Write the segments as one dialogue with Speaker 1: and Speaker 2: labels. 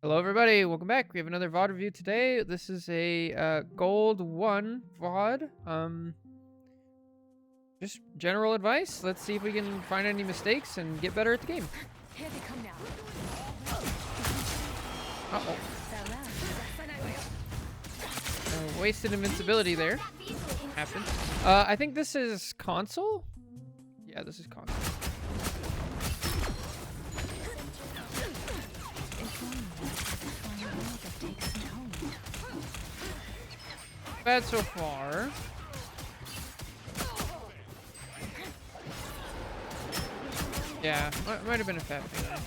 Speaker 1: Hello everybody, welcome back. We have another VOD review today. This is a Gold 1 VOD. Just general advice. Let's see if we can find any mistakes and get better at the game.
Speaker 2: Here they come now.
Speaker 1: Uh-oh. Wasted invincibility there. Happened. I think this is console? Yeah, this is console. Bad so far. Yeah, might have been a fat thing.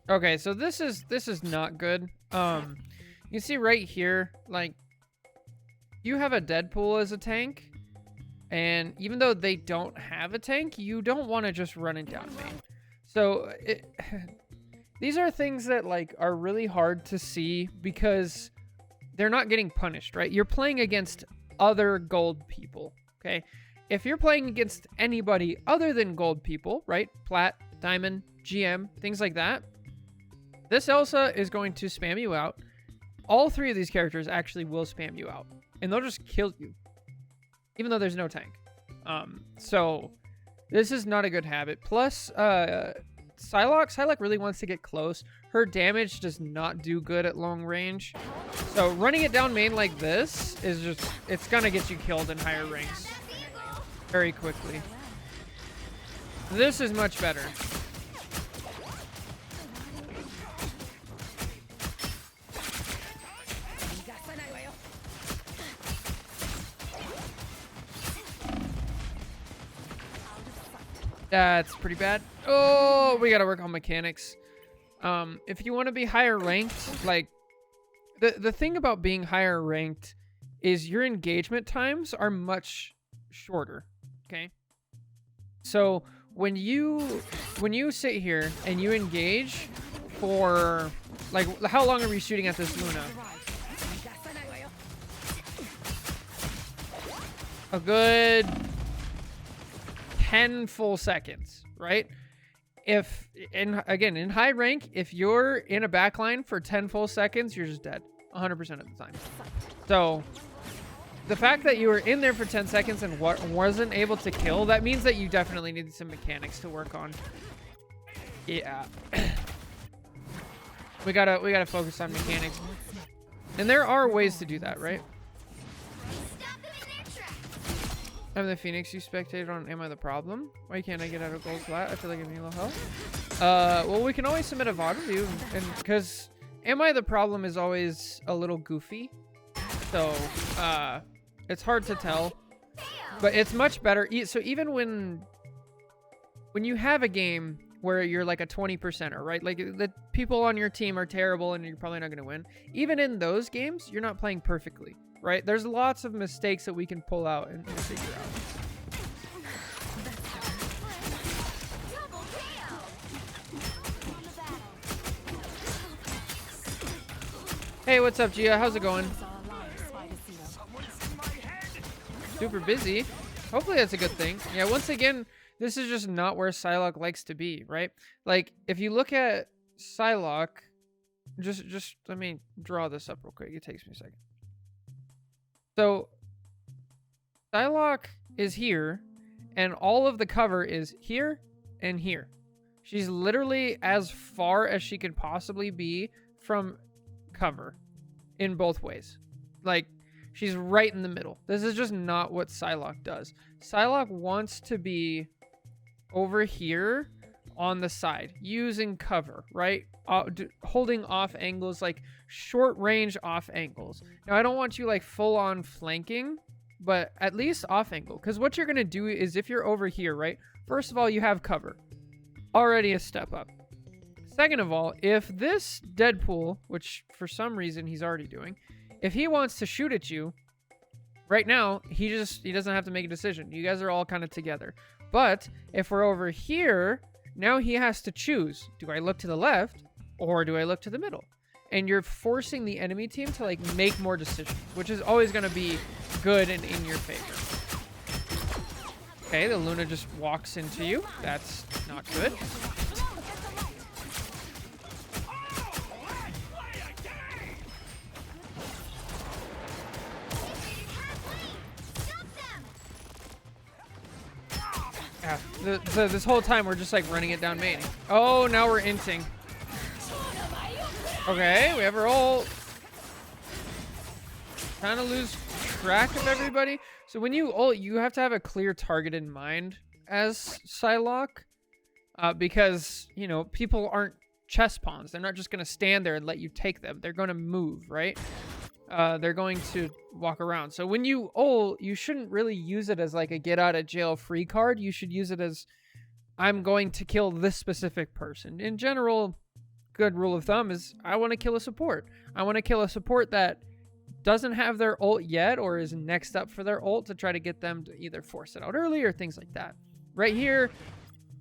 Speaker 1: Okay, so this is not good. You can see right here, like, you have a Deadpool as a tank, and even though they don't have a tank, you don't want to just run it down main. So these are things that like are really hard to see because they're not getting punished, right? You're playing against other gold people, okay? If you're playing against anybody other than gold people, right? Plat, diamond, GM, things like that, this Elsa is going to spam you out. All three of these characters actually will spam you out, and they'll just kill you, even though there's no tank. So this is not a good habit. Plus, Psylocke really wants to get close. Her damage does not do good at long range. So running it down main like this is just, it's gonna get you killed in higher ranks very quickly. This is much better. That's pretty bad. Oh, we gotta work on mechanics. If you want to be higher ranked, like, the thing about being higher ranked is your engagement times are much shorter, okay? So when you sit here and you engage for, like, how long are we shooting at this Luna? A good 10 full seconds, right? If in high rank, if you're in a backline for 10 full seconds, you're just dead 100% of the time. So the fact that you were in there for 10 seconds and wasn't able to kill, that means that you definitely needed some mechanics to work on. Yeah. we gotta focus on mechanics. And there are ways to do that, right? I'm the Phoenix you spectated on Am I the Problem? Why can't I get out of gold flat? I feel like I need a little help. Well, we can always submit a VOD review, and because Am I the Problem is always a little goofy. So, it's hard to tell. But it's much better. So even when you have a game where you're like a 20%er, right? Like the people on your team are terrible and you're probably not going to win. Even in those games, you're not playing perfectly. Right? There's lots of mistakes that we can pull out and figure out. Hey, what's up, Gia? How's it going? Super busy. Hopefully that's a good thing. Yeah, once again, this is just not where Psylocke likes to be, right? Like, if you look at Psylocke, just let me draw this up real quick. It takes me a second. So, Psylocke is here, and all of the cover is here and here. She's literally as far as she could possibly be from cover in both ways. Like, she's right in the middle. This is just not what Psylocke does. Psylocke wants to be over here on the side, using cover, right? Holding off angles, like short range off angles. Now, I don't want you like full on flanking, but at least off angle. Because what you're going to do is if you're over here, right? First of all, you have cover. Already a step up. Second of all, if this Deadpool, which for some reason he's already doing, if he wants to shoot at you, right now, he doesn't have to make a decision. You guys are all kind of together. But if we're over here, now he has to choose. Do I look to the left or do I look to the middle? And you're forcing the enemy team to like make more decisions, which is always going to be good and in your favor. Okay, the Luna just walks into you. That's not good. Yeah, this whole time we're just like running it down main. Oh, now we're inting. Okay, we have our ult. Kind of lose track of everybody. So when you ult, you have to have a clear target in mind as Psylocke. Because, you know, people aren't chess pawns. They're not just going to stand there and let you take them. They're going to move, right? They're going to walk around. So when you ult, you shouldn't really use it as like a get out of jail free card. You should use it as, I'm going to kill this specific person. In general, good rule of thumb is I want to kill a support. I want to kill a support that doesn't have their ult yet or is next up for their ult to try to get them to either force it out early or things like that. Right here,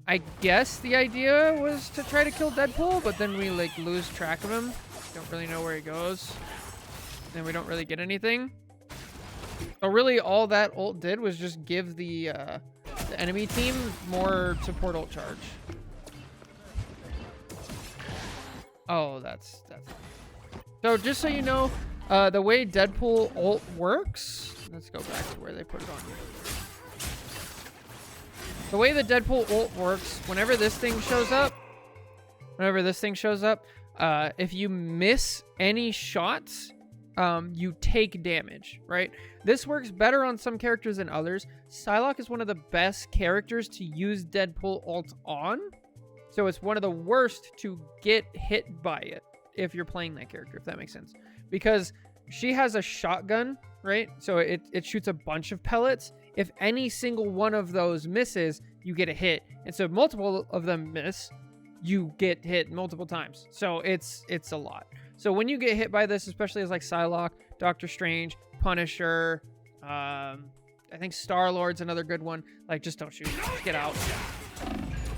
Speaker 1: I guess the idea was to try to kill Deadpool, but then we like lose track of him. Don't really know where he goes. And we don't really get anything. So really all that ult did was just give the enemy team more support ult charge. Oh, that's so just so you know, the way Deadpool ult works, let's go back to where they put it on here. The way the Deadpool ult works, whenever this thing shows up, if you miss any shots, you take damage, right? This works better on some characters than others. Psylocke is one of the best characters to use Deadpool ult on. So it's one of the worst to get hit by it if you're playing that character, if that makes sense. Because she has a shotgun, right? So it shoots a bunch of pellets. If any single one of those misses, you get a hit. And so if multiple of them miss, you get hit multiple times. So it's a lot. So when you get hit by this, especially as like Psylocke, Doctor Strange, Punisher, I think Star-Lord's another good one. Like, just don't shoot. Just get out.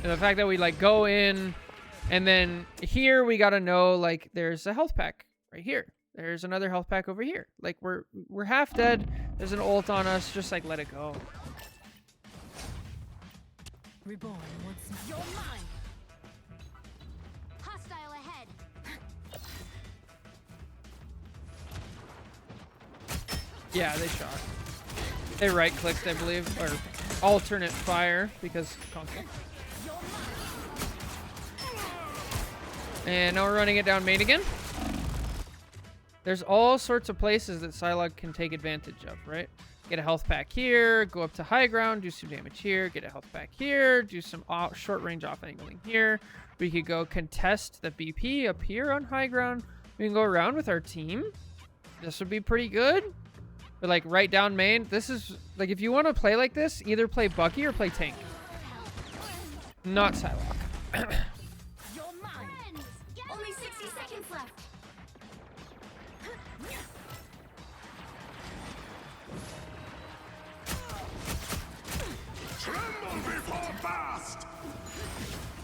Speaker 1: And the fact that we like go in, and then here we gotta know like there's a health pack right here. There's another health pack over here. Like we're half dead. There's an ult on us. Just like let it go.
Speaker 2: Reborn, what's your mind? Hostile ahead.
Speaker 1: Yeah, they shot. They right clicked, I believe, or alternate fire because console. And now we're running it down main again. There's all sorts of places that Psylocke can take advantage of, right? Get a health pack here, go up to high ground, do some damage here, get a health pack here, do some short range off angling here. We could go contest the BP up here on high ground. We can go around with our team. This would be pretty good. But like right down main, this is like if you want to play like this, either play Bucky or play tank. Not Psylocke.
Speaker 2: Only 60 seconds left.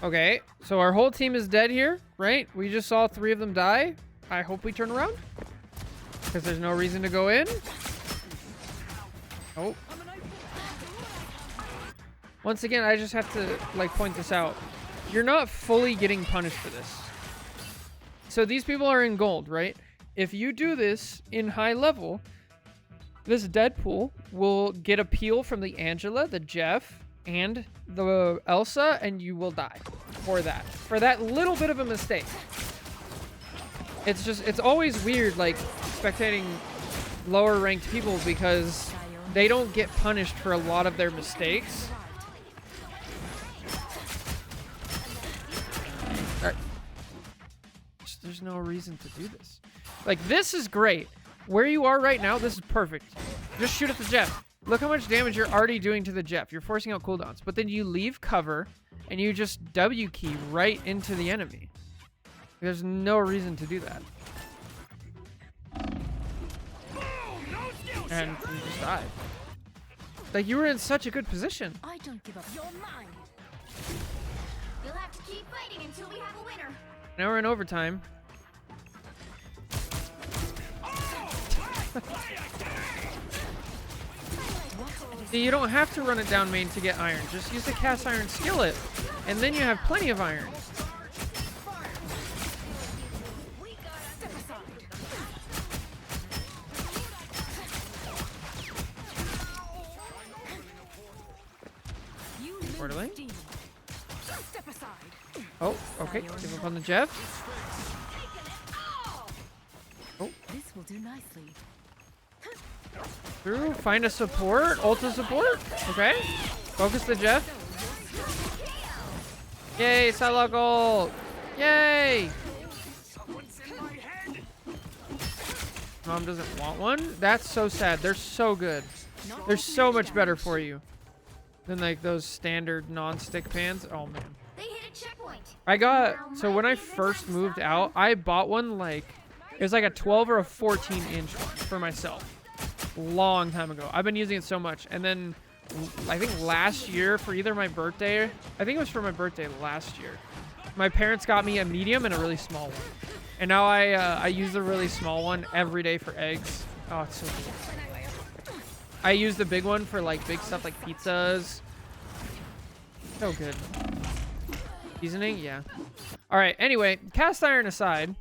Speaker 1: Okay, so our whole team is dead here, right? We just saw 3 of them die. I hope we turn around. Because there's no reason to go in. Oh. Once again, I just have to like point this out. You're not fully getting punished for this. So these people are in gold, right? If you do this in high level, this Deadpool will get a peel from the Angela, the Jeff, and the Elsa, and you will die for that. For that little bit of a mistake. It's always weird, like, spectating lower ranked people because they don't get punished for a lot of their mistakes. Alright. There's no reason to do this. Like, this is great. Where you are right now, this is perfect. Just shoot at the Jeff. Look how much damage you're already doing to the Jeff. You're forcing out cooldowns. But then you leave cover, and you just W key right into the enemy. There's no reason to do that. And you just died. Like, you were in such a good position.
Speaker 2: I don't give up your mind. You'll have to keep fighting until we have a winner.
Speaker 1: Now we're in overtime. See, you don't have to run it down main to get iron. Just use the cast iron skillet, and then you have plenty of iron. orderly.
Speaker 2: Step aside.
Speaker 1: Oh, okay. Give up on the Jeff. Oh,
Speaker 2: This will do nicely.
Speaker 1: through. Find a support. Ulta support. Okay. Focus the Jeff. Yay, Psylocke ult. Yay. Mom doesn't want one. That's so sad. They're so good. They're so much better for you than like those standard non-stick pans. Oh man.
Speaker 2: They hit a checkpoint.
Speaker 1: I got, so when I first moved out, I bought one like, it was like a 12 or a 14 inch one for myself. Long time ago. I've been using it so much. And then I think last year for either my birthday, I think it was for my birthday last year, my parents got me a medium and a really small one. And now I use the really small one every day for eggs. Oh, it's so cool. I use the big one for like big stuff like pizzas. So good. Seasoning, yeah. All right, anyway, cast iron aside.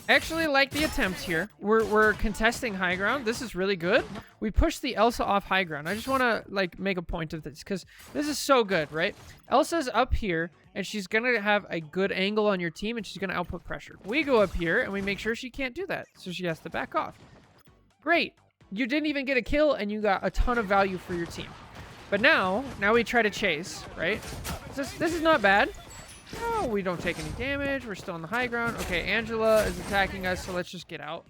Speaker 1: I actually like the attempt here. We're contesting high ground. This is really good. We pushed the Elsa off high ground. I just want to like make a point of this because this is so good, right? Elsa's up here and she's going to have a good angle on your team and she's going to output pressure. We go up here and we make sure she can't do that. So she has to back off. Great. You didn't even get a kill and you got a ton of value for your team. But now we try to chase, right? This is not bad. Oh, we don't take any damage. We're still on the high ground. Okay, Angela is attacking us, so let's just get out.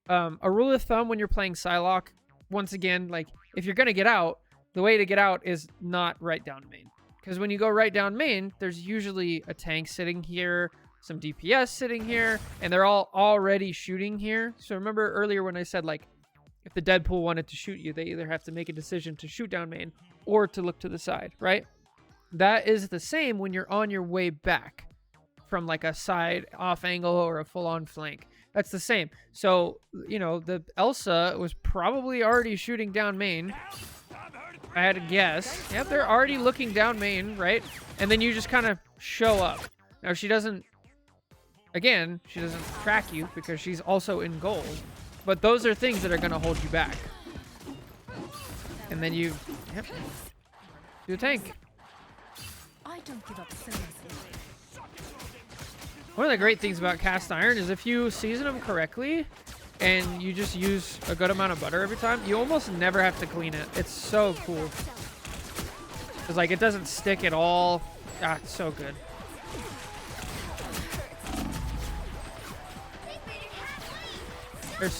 Speaker 1: A rule of thumb when you're playing Psylocke, once again, like, if you're going to get out, the way to get out is not right down main. Because when you go right down main, there's usually a tank sitting here, some DPS sitting here, and they're all already shooting here. So remember earlier when I said, like, if the Deadpool wanted to shoot you, they either have to make a decision to shoot down main or to look to the side, right? That is the same when you're on your way back from like a side off angle or a full-on flank. That's the same. So, you know, the Elsa was probably already shooting down main. I had to guess. Yep, they're already looking down main, right? And then you just kind of show up. Now, she doesn't, again, she doesn't track you because she's also in gold. But those are things that are going to hold you back. And then you, yep, do a tank.
Speaker 2: I don't give up so easily.
Speaker 1: One of the great things about cast iron is if you season them correctly and you just use a good amount of butter every time, you almost never have to clean it. It's so cool. It's like it doesn't stick at all. Ah, it's so good.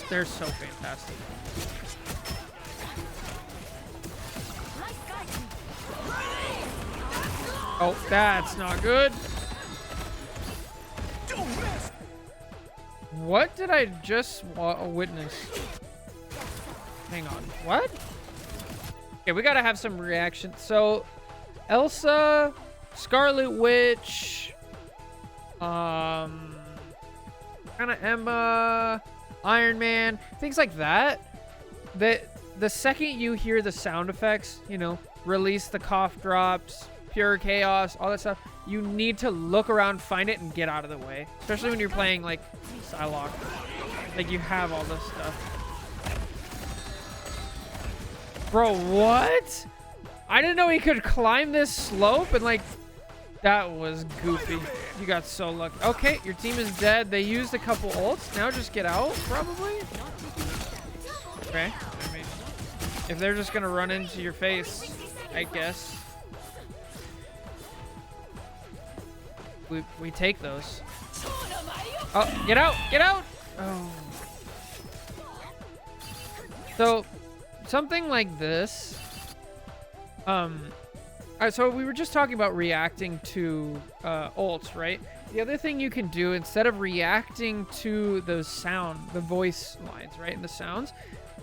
Speaker 1: They're so fantastic. Oh, that's not good. What did I just witness? Hang on. What? Okay, we gotta have some reaction. So, Elsa, Scarlet Witch, kind of Emma, Iron Man, things like that. The second you hear the sound effects, you know, release the cough drops, pure chaos, all that stuff, you need to look around, find it, and get out of the way. Especially when you're playing like Psylocke. Like you have all this stuff. Bro, what? I didn't know he could climb this slope and like, that was goofy. You got so lucky. Okay, your team is dead. They used a couple ults. Now just get out, probably. Okay. I mean, if they're just gonna run into your face, I guess. We take those. Oh, get out! Get out! Oh. So, something like this. So we were just talking about reacting to ults, right? The other thing you can do, instead of reacting to the voice lines, right, and the sounds,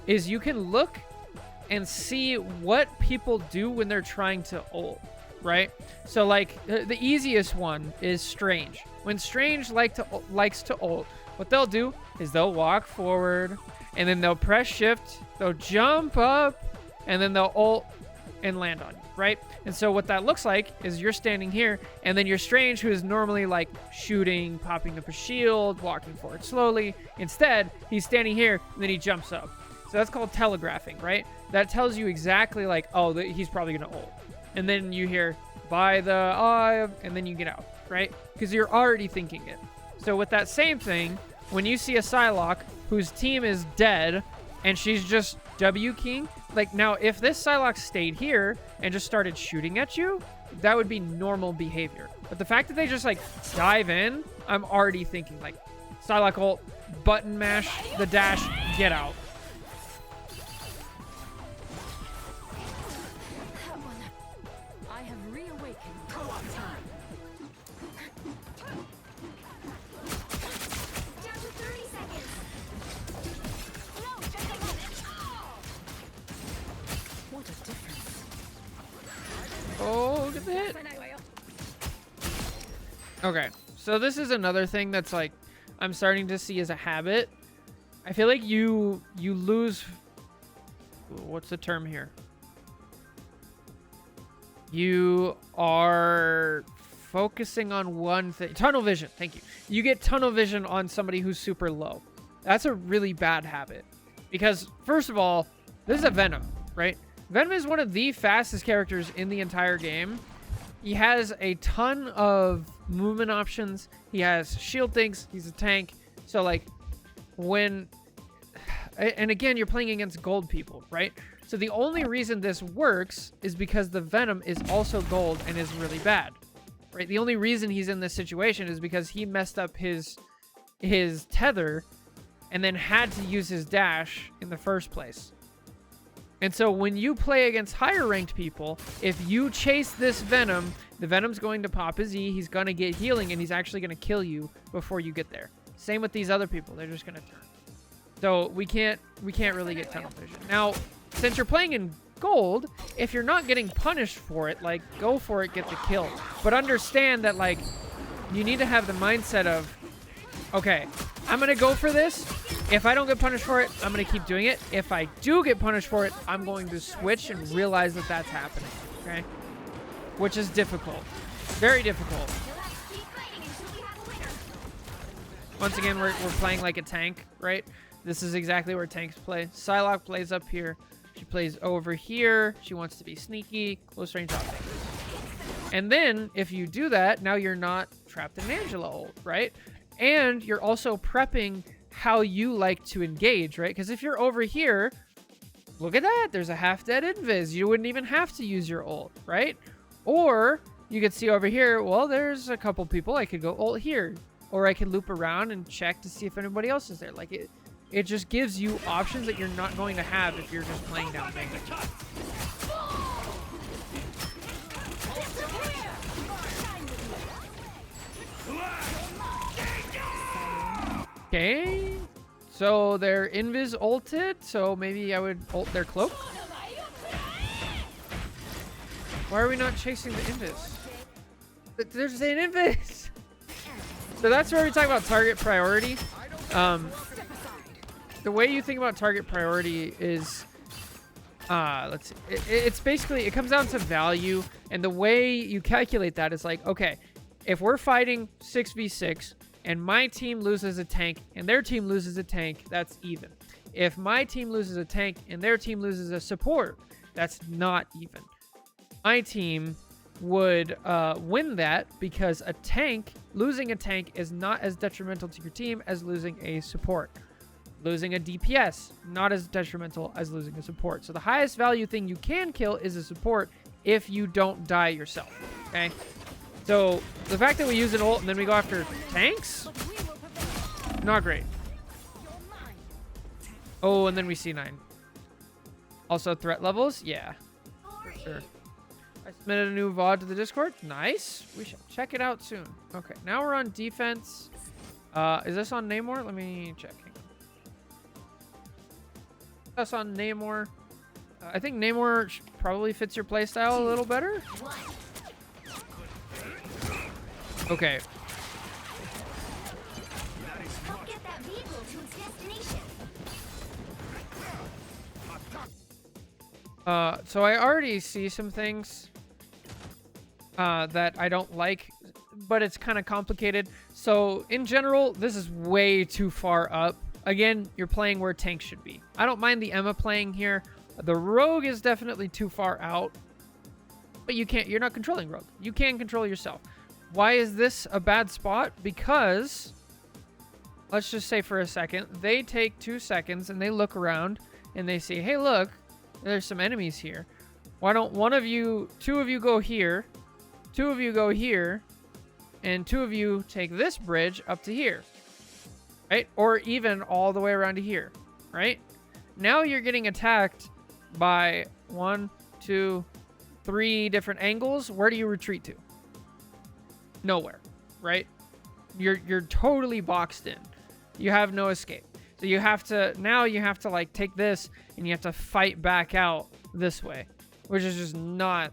Speaker 1: is you can look and see what people do when they're trying to ult, right? So like the easiest one is Strange. When Strange likes to ult, what they'll do is they'll walk forward and then they'll press shift, they'll jump up, and then they'll ult and land on you, right? And so what that looks like is you're standing here and then you're Strange, who is normally like shooting, popping up a shield, walking forward slowly. Instead, he's standing here and then he jumps up. So that's called telegraphing, right? That tells you exactly like, oh, he's probably gonna ult. and then you hear by the eye, and then you get out, right? Because you're already thinking it. So with that same thing, when you see a Psylocke whose team is dead and she's just W keying, like now if this Psylocke stayed here and just started shooting at you, that would be normal behavior. But the fact that they just like dive in, I'm already thinking like Psylocke ult, button mash, the dash, get out.
Speaker 2: I have reawakened co-op time. Down to 30 seconds. No, just a moment. What a difference.
Speaker 1: Oh, look at that. Okay, so this is another thing that's like I'm starting to see as a habit. I feel like you lose, what's the term here? You are focusing on one thing. Tunnel vision, thank you. You get tunnel vision on somebody who's super low. That's a really bad habit. Because first of all, this is a Venom, right? Venom is one of the fastest characters in the entire game. He has a ton of movement options. He has shield things. He's a tank. So like when, and again, you're playing against gold people, right? So the only reason this works is because the Venom is also gold and is really bad, right? The only reason he's in this situation is because he messed up his tether and then had to use his dash in the first place. And so when you play against higher ranked people, if you chase this Venom, the Venom's going to pop his E, he's going to get healing, and he's actually going to kill you before you get there. Same with these other people. They're just going to turn. So we can't really get tunnel vision. Now, since you're playing in gold, if you're not getting punished for it, like, go for it, get the kill. But understand that, like, you need to have the mindset of, okay, I'm going to go for this. If I don't get punished for it, I'm going to keep doing it. If I do get punished for it, I'm going to switch and realize that that's happening, okay? Which is difficult. Very difficult. Once again, we're playing like a tank, right? This is exactly where tanks play. Psylocke plays up here. She plays over here. She wants to be sneaky, close range offense. And then, if you do that, now you're not trapped in Angela ult, right? And you're also prepping how you like to engage, right? Because if you're over here, look at that. There's a half-dead invis. You wouldn't even have to use your ult, right? Or you could see over here, well, there's a couple people. I could go ult here. Or I could loop around and check to see if anybody else is there. Like, it just gives you options that you're not going to have if you're just playing down main. Okay, so they're invis ulted, so maybe I would ult their cloak. Why are we not chasing the invis? There's an invis! So that's where we talk about target priority. The way you think about target priority is, let's see, it's basically, it comes down to value, and the way you calculate that is like, okay, if we're fighting 6v6, and my team loses a tank and their team loses a tank, that's even. If my team loses a tank and their team loses a support, that's not even. My team would win that because losing a tank is not as detrimental to your team as losing a support. Losing a DPS, not as detrimental as losing a support. So the highest value thing you can kill is a support if you don't die yourself, okay? So the fact that we use an ult and then we go after tanks, not great. Oh, and then we C9. Also threat levels, yeah, for sure. I submitted a new VOD to the Discord. Nice. We shall check it out soon. Okay, now we're on defense. Is this on Namor? Let me check. Hang on. That's on Namor. I think Namor probably fits your playstyle a little better. Okay.
Speaker 2: Get that vehicle to its destination.
Speaker 1: So I already see some things that I don't like, but it's kind of complicated. So in general, this is way too far up. Again, you're playing where tanks should be. I don't mind the Emma playing here. The Rogue is definitely too far out. But you can't, you're not controlling Rogue. You can control yourself. Why is this a bad spot? Because, let's just say for a second, they take 2 seconds and they look around and they see, hey, look, there's some enemies here. Why don't two of you go here, 2 of you go here, and 2 of you take this bridge up to here, right? Or even all the way around to here, right? Now you're getting attacked by 1, 2, 3 different angles. Where do you retreat to? Nowhere, right? You're totally boxed in. You have no escape. So you have to, now you have to like take this and you have to fight back out this way, which is just not,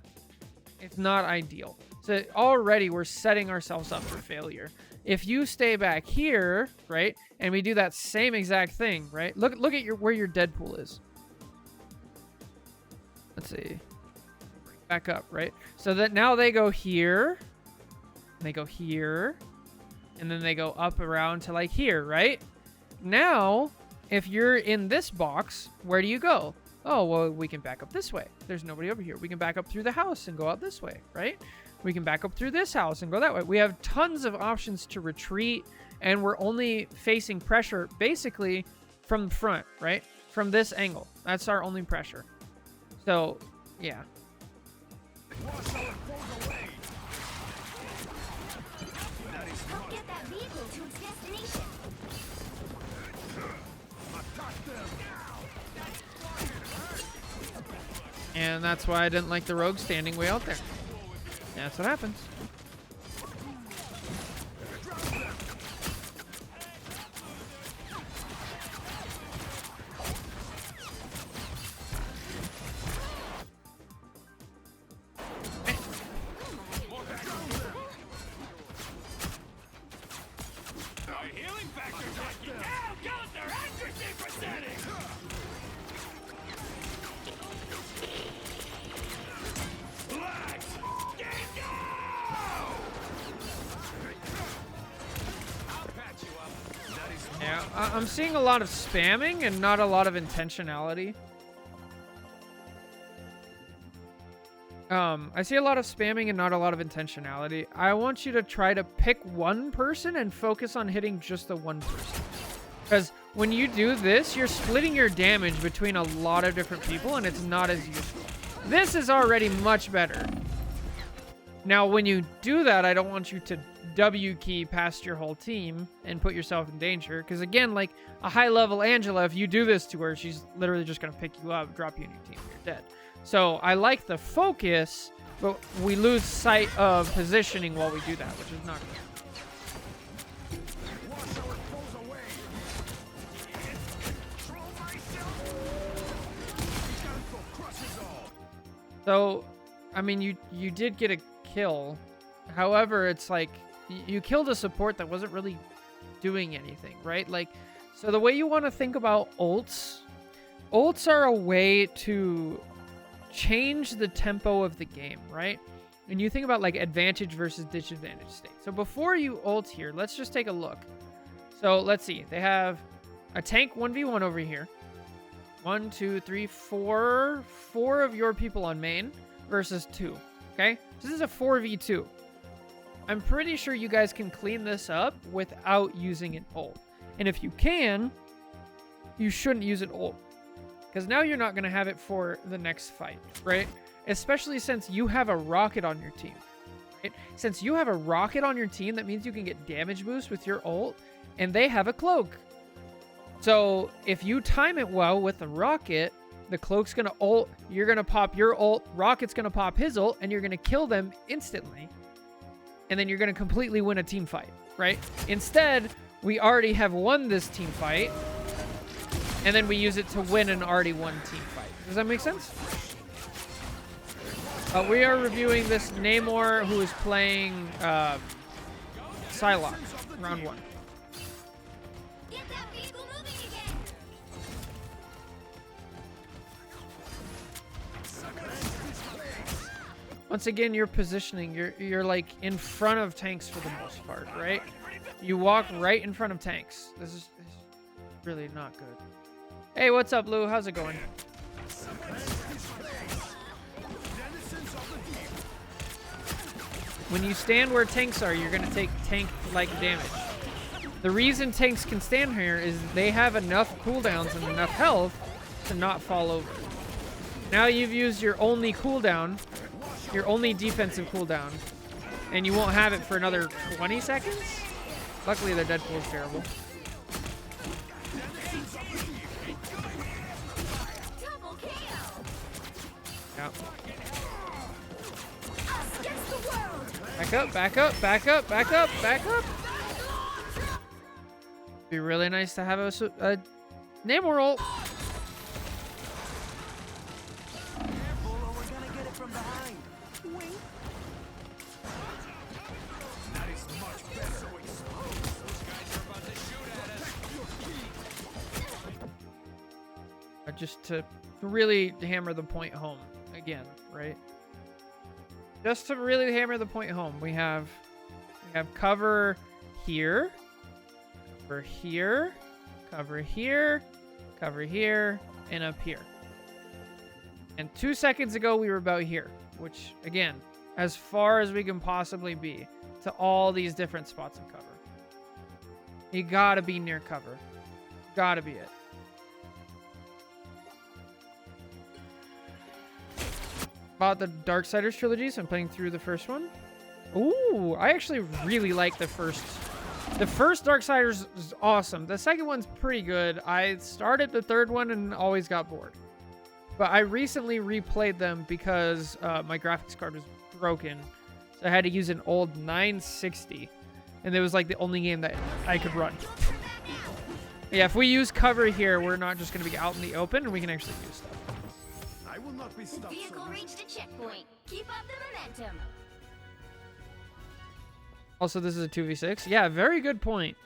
Speaker 1: it's not ideal. So already we're setting ourselves up for failure. If you stay back here, right, and we do that same exact thing, right? Look at where your Deadpool is. Let's see. Back up, right? So that now they go here, they go here, and then they go up around to like here, right? Now, if you're in this box, where do you go? Oh, well, we can back up this way. There's nobody over here. We can back up through the house and go out this way, right? We can back up through this house and go that way. We have tons of options to retreat, and we're only facing pressure basically from the front, right? From this angle. That's our only pressure. So, yeah.
Speaker 2: Help get that vehicle to its destination.
Speaker 1: And that's why I didn't like the Rogue standing way out there. That's what happens. Yeah, I'm seeing a lot of spamming and not a lot of intentionality. I see a lot of spamming and not a lot of intentionality. I want you to try to pick one person and focus on hitting just the one person. Because when you do this, you're splitting your damage between a lot of different people and it's not as useful. This is already much better. Now, when you do that, I don't want you to W key past your whole team and put yourself in danger. Because again, like a high level Angela, if you do this to her, she's literally just going to pick you up, drop you in your team, and you're dead. So I like the focus, but we lose sight of positioning while we do that, which is not good. So, I mean, you did get a kill. However, it's like you killed a support that wasn't really doing anything, right? Like, so the way you want to think about ults are a way to change the tempo of the game, right? And you think about like advantage versus disadvantage state. So before you ult here, let's just take a look. So let's see. They have a tank 1v1 over here. 1, 2, 3, 4. 4 of your people on main versus 2. Okay? This is a 4v2. I'm pretty sure you guys can clean this up without using an ult. And if you can, you shouldn't use an ult. Because now you're not going to have it for the next fight, right? Especially since you have a rocket on your team. Right? Since you have a rocket on your team, that means you can get damage boost with your ult, and they have a cloak. So if you time it well with the rocket, the cloak's going to ult, you're going to pop your ult, rocket's going to pop his ult, and you're going to kill them instantly. And then you're going to completely win a team fight, right? Instead, we already have won this team fight, and then we use it to win an already won team fight. Does that make sense? We are reviewing this Namor who is playing Psylocke, round 1.
Speaker 2: Get that vehicle moving again.
Speaker 1: Once again, your positioning, you're like in front of tanks for the most part, right? You walk right in front of tanks. This is really not good. Hey, what's up, Lou? How's it going? When you stand where tanks are, you're going to take tank-like damage. The reason tanks can stand here is they have enough cooldowns and enough health to not fall over. Now you've used your only cooldown, your only defensive cooldown, and you won't have it for another 20 seconds? Luckily, the Deadpool is terrible. Yeah. Back up, back up, back up, back up, back up. Be really nice to have a Namor ult. Just to really hammer the point home again, right? Just to really hammer the point home, we have cover here, cover here, cover here, cover here, and up here. And 2 seconds ago, we were about here, which, again, as far as we can possibly be to all these different spots of cover. You gotta be near cover. Gotta be it. Bought the Darksiders trilogy, so I'm playing through the first one. Ooh, I actually really like the first. The first Darksiders is awesome. The second one's pretty good. I started the third one and always got bored. But I recently replayed them because my graphics card was broken. So I had to use an old 960. And it was like the only game that I could run. Yeah, if we use cover here, we're not just going to be out in the open, and we can actually do stuff.
Speaker 2: Vehicle reached a checkpoint. Keep up the momentum.
Speaker 1: Also, this is a 2v6. Yeah, very good point.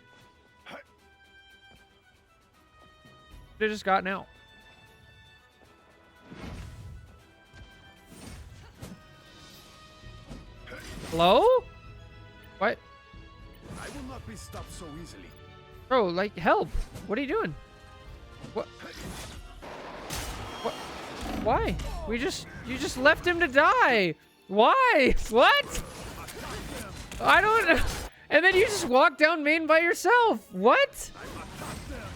Speaker 1: They just gotten out. Hello? What?
Speaker 3: I will not be stopped so easily.
Speaker 1: Bro, like, help. What are you doing? What? What? Why? You just left him to die. Why? What? I don't know. And then you just walk down main by yourself. What?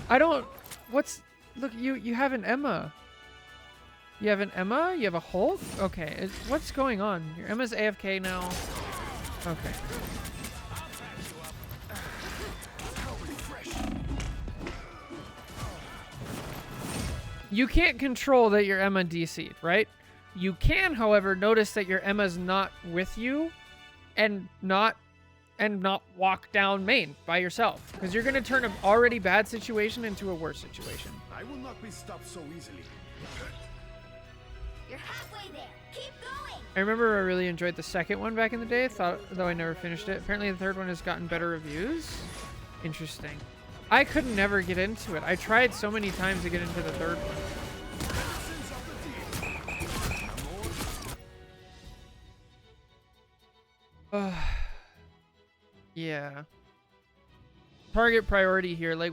Speaker 1: I don't. What's? Look, you have an Emma. You have an Emma? You have a Hulk? Okay. What's going on? Your Emma's AFK now. Okay. You can't control that your Emma DC'd, right? You can, however, notice that your Emma's not with you and not walk down main by yourself, because you're going to turn an already bad situation into a worse situation.
Speaker 3: I will not be stopped so easily.
Speaker 2: You're halfway there. Keep going.
Speaker 1: I remember I really enjoyed the second one back in the day, though I never finished it. Apparently the third one has gotten better reviews. Interesting. I could never get into it. I tried so many times to get into the third one. Yeah. Target priority here. Like,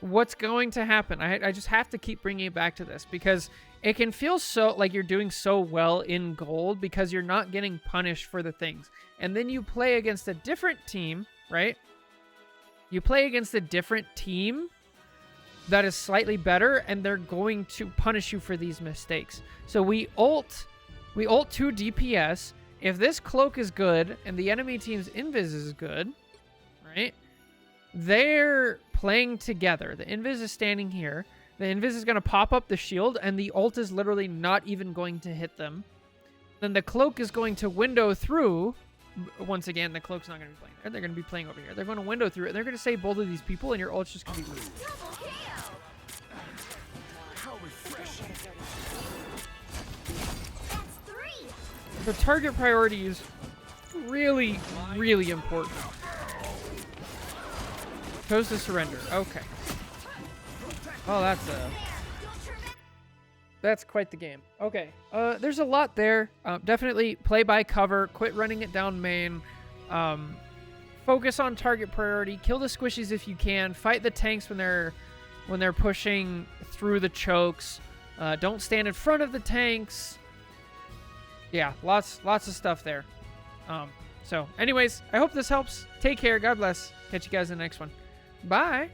Speaker 1: what's going to happen? I just have to keep bringing it back to this, because it can feel so like you're doing so well in gold because you're not getting punished for the things. And then you play against a different team, right? You play against a different team that is slightly better, and they're going to punish you for these mistakes. So we ult 2 DPS. If this cloak is good and the enemy team's invis is good, right? They're playing together. The invis is standing here. The invis is going to pop up the shield, and the ult is literally not even going to hit them. Then the cloak is going to window through. Once again, the cloak's not going to be playing there. They're going to be playing over here. They're going to window through it. They're going to save both of these people, and your ult's just going to be weak.
Speaker 3: How refreshing.
Speaker 2: That's 3.
Speaker 1: The target priority is really, really important. Chose to surrender. Okay. Oh, that's quite the game. Okay. There's a lot there. Definitely play by cover. Quit running it down main. Focus on target priority. Kill the squishies if you can. Fight the tanks when they're pushing through the chokes. Don't stand in front of the tanks. Yeah, lots of stuff there. So anyways, I hope this helps. Take care. God bless. Catch you guys in the next one. Bye.